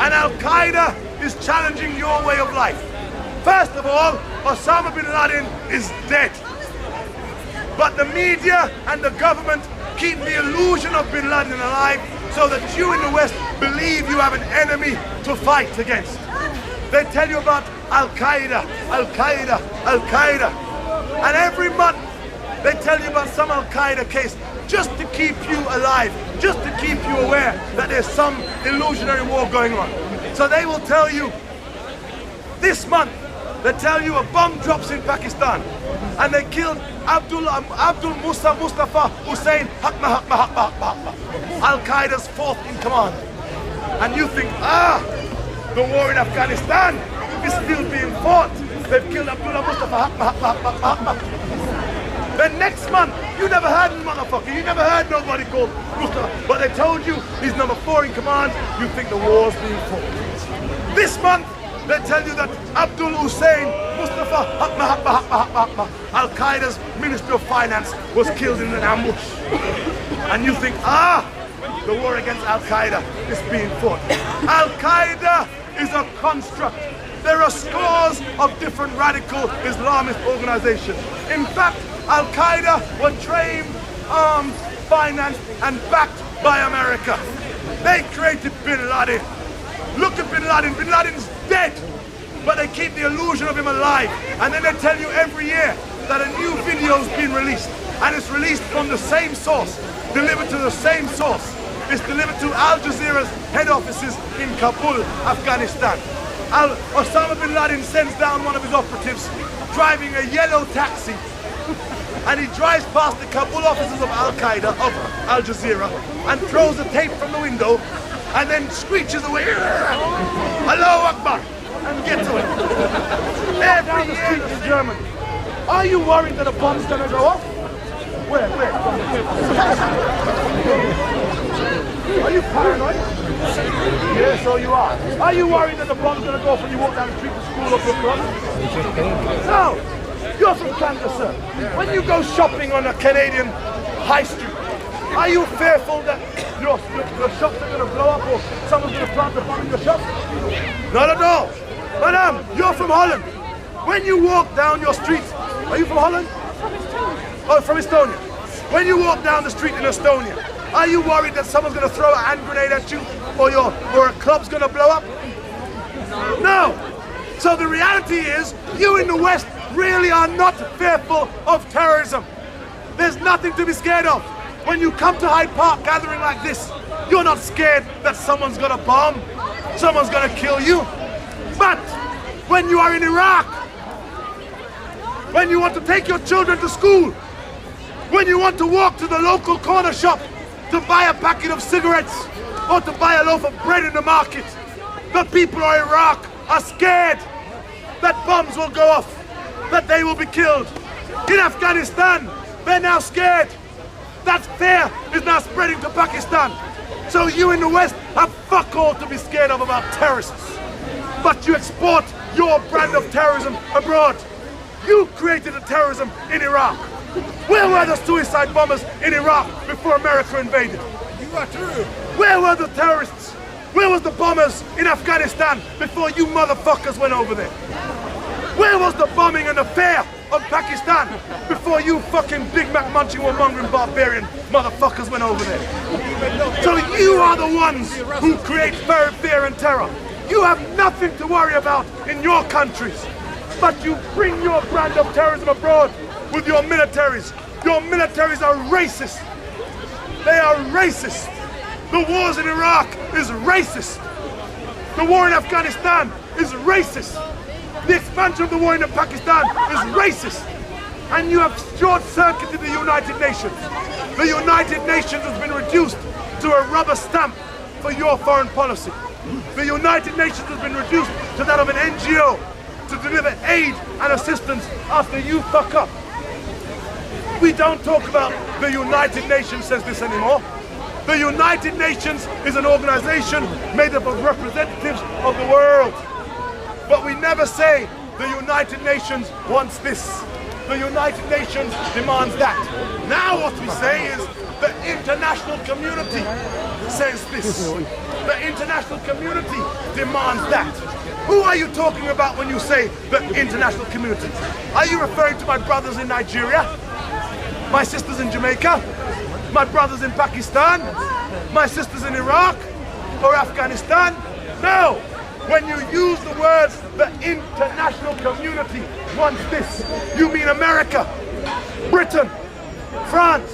And Al-Qaeda is challenging your way of life. First of all, Osama bin Laden is dead. But the media and the government keep the illusion of bin Laden alive so that you in the West believe you have an enemy to fight against. They tell you about Al-Qaeda, Al-Qaeda, Al-Qaeda. And every month they tell you about some Al-Qaeda case just to keep you alive, just to keep you aware that there's some illusionary war going on. So they will tell you, this month, they tell you a bomb drops in Pakistan and they killed Abdul Mustafa Hussein Hakma. Al-Qaeda's fourth in command. And you think, the war in Afghanistan is still being fought. They've killed Abdullah Mustafa Hakma. Then next month, you never heard of motherfucker, you never heard nobody called Mustafa, but they told you he's number 4 in command, you think the war's being fought. This month, they tell you that Abdul Hussein Mustafa Hakma, Al-Qaeda's Minister of Finance, was killed in an ambush. And you think, the war against Al-Qaeda is being fought. Al-Qaeda is a construct. There are scores of different radical Islamist organizations. In fact, Al-Qaeda were trained, armed, financed, and backed by America. They created bin Laden. Look at bin Laden. Bin Laden's dead, but they keep the illusion of him alive. And then they tell you every year that a new video's been released, and it's released from the same source, delivered to the same source. It's delivered to Al Jazeera's head offices in Kabul, Afghanistan. Osama bin Laden sends down one of his operatives driving a yellow taxi, and he drives past the Kabul offices of Al-Qaeda, of Al Jazeera, and throws the tape from the window, and then screeches away, Allahu Akbar, and gets away. Every year in Germany. Are you worried that a bomb's gonna go off? Where? Are you paranoid? Yes, so you are. Are you worried that the bomb's gonna go off when you walk down the street to school or Brooklyn? No. You're from Canada, sir. When you go shopping on a Canadian high street, are you fearful that your shops are going to blow up or someone's going to plant a bomb in your shop? Not at all. Madam, you're from Holland. When you walk down your street, are you from Holland? From Estonia. Oh, from Estonia. When you walk down the street in Estonia, are you worried that someone's going to throw a hand grenade at you or a club's going to blow up? No. So the reality is, you in the West really are not fearful of terrorism. There's nothing to be scared of. When you come to Hyde Park gathering like this, you're not scared that someone's gonna bomb, someone's gonna kill you. But when you are in Iraq, when you want to take your children to school, when you want to walk to the local corner shop to buy a packet of cigarettes or to buy a loaf of bread in the market, the people of Iraq are scared that bombs will go off, that they will be killed. In Afghanistan, they're now scared. That fear is now spreading to Pakistan. So you in the West have fuck all to be scared of about terrorists. But you export your brand of terrorism abroad. You created the terrorism in Iraq. Where were the suicide bombers in Iraq before America invaded? You are true. Where were the terrorists? Where was the bombers in Afghanistan before you motherfuckers went over there? Where was the bombing and the fear of Pakistan before you fucking Big Mac munching or mongering barbarian motherfuckers went over there? So you are the ones who create fear and terror. You have nothing to worry about in your countries, but you bring your brand of terrorism abroad with your militaries. Your militaries are racist. They are racist. The wars in Iraq is racist. The war in Afghanistan is racist. The expansion of the war in Pakistan is racist. And you have short-circuited the United Nations. The United Nations has been reduced to a rubber stamp for your foreign policy. The United Nations has been reduced to that of an NGO to deliver aid and assistance after you fuck up. We don't talk about the United Nations says this anymore. The United Nations is an organization made up of representatives of the world. But we never say the United Nations wants this. The United Nations demands that. Now what we say is the international community says this. The international community demands that. Who are you talking about when you say the international community? Are you referring to my brothers in Nigeria? My sisters in Jamaica? My brothers in Pakistan? My sisters in Iraq? Or Afghanistan? No! When you use the words, the international community wants this, you mean America, Britain, France,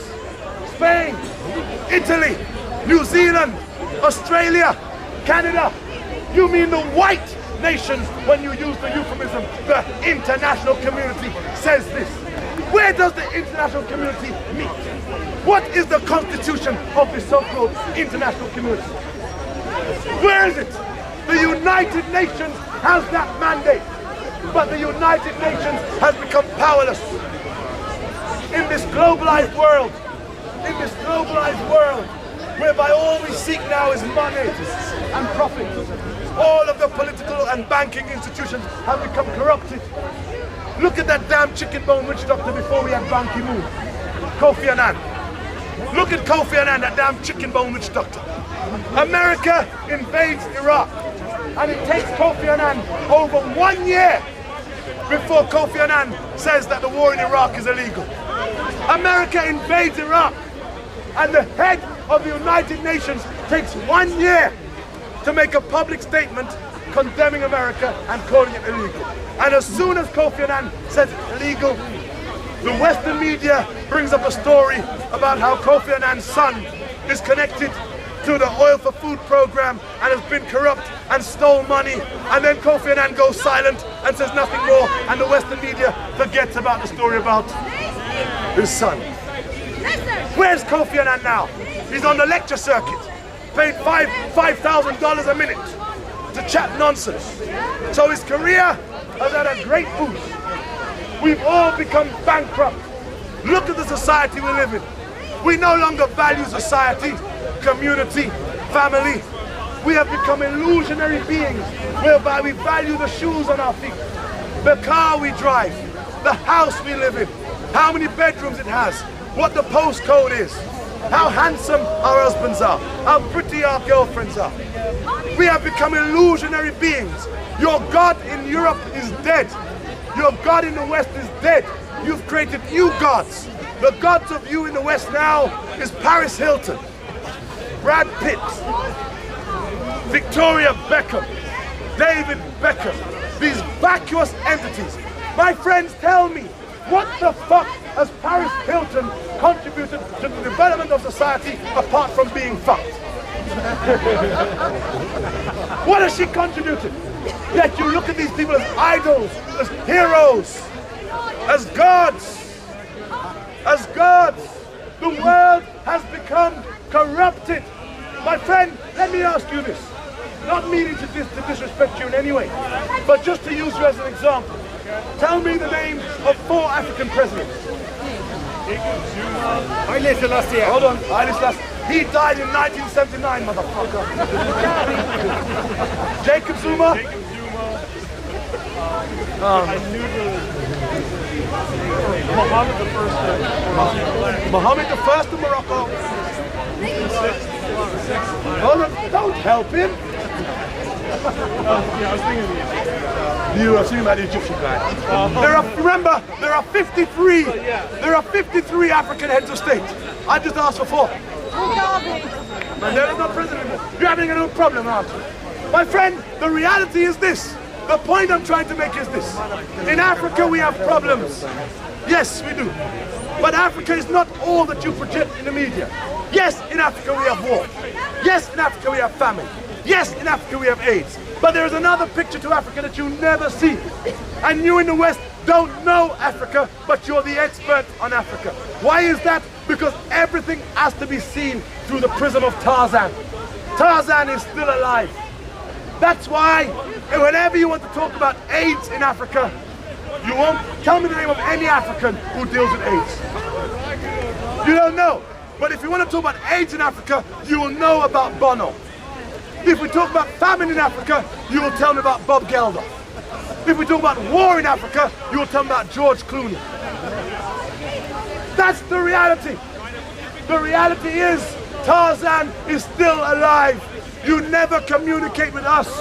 Spain, Italy, New Zealand, Australia, Canada. You mean the white nations when you use the euphemism, the international community says this. Where does the international community meet? What is the constitution of the so-called international community? Where is it? The United Nations has that mandate, but the United Nations has become powerless. In this globalized world, whereby all we seek now is money and profit, all of the political and banking institutions have become corrupted. Look at that damn chicken bone witch doctor before we had Ban Ki-moon, Kofi Annan. Look at Kofi Annan, that damn chicken bone witch doctor. America invades Iraq, and it takes Kofi Annan over 1 year before Kofi Annan says that the war in Iraq is illegal. America invades Iraq, and the head of the United Nations takes 1 year to make a public statement condemning America and calling it illegal. And as soon as Kofi Annan says it's illegal, the Western media brings up a story about how Kofi Annan's son is connected to the oil for food program and has been corrupt and stole money, and then Kofi Annan goes silent and says nothing more, and the Western media forgets about the story about his son. Where's Kofi Annan now? He's on the lecture circuit, paid $5,000 a minute to chat nonsense. So his career has had a great boost. We've all become bankrupt. Look at the society we live in. We no longer value society, community, family. We have become illusionary beings whereby we value the shoes on our feet, the car we drive, the house we live in, how many bedrooms it has, what the postcode is, how handsome our husbands are, how pretty our girlfriends are. We have become illusionary beings. Your God in Europe is dead. Your God in the West is dead. You've created new gods. The gods of you in the West now is Paris Hilton, Brad Pitt, Victoria Beckham, David Beckham, these vacuous entities. My friends, tell me, what the fuck has Paris Hilton contributed to the development of society apart from being fucked? What has she contributed? Yet you look at these people as idols, as heroes, as gods. As gods. The world has become corrupted. My friend, let me ask you this. Not meaning to disrespect you in any way, but just to use you as an example. Tell me the names of 4 African presidents. Haile Selassie. Hold on, Haile Selassie. He died in 1979, motherfucker. Jacob Zuma. Mohammed the First of Morocco. Hold on, don't help him. You are talking about the Egyptian guy. Remember, there are 53. There are 53 African heads of state. I just asked for 4. And there is no president anymore. You're having a little problem, aren't you? My friend, the reality is this. The point I'm trying to make is this. In Africa we have problems. Yes, we do. But Africa is not all that you project in the media. Yes, in Africa we have war. Yes, in Africa we have famine. Yes, in Africa we have AIDS. But there is another picture to Africa that you never see. And you in the West don't know Africa, but you're the expert on Africa. Why is that? Because everything has to be seen through the prism of Tarzan. Tarzan is still alive. That's why whenever you want to talk about AIDS in Africa, you won't tell me the name of any African who deals with AIDS. You don't know. But if you want to talk about AIDS in Africa, you will know about Bono. If we talk about famine in Africa, you will tell me about Bob Geldof. If we talk about war in Africa, you will tell me about George Clooney. That's the reality. The reality is Tarzan is still alive. You never communicate with us.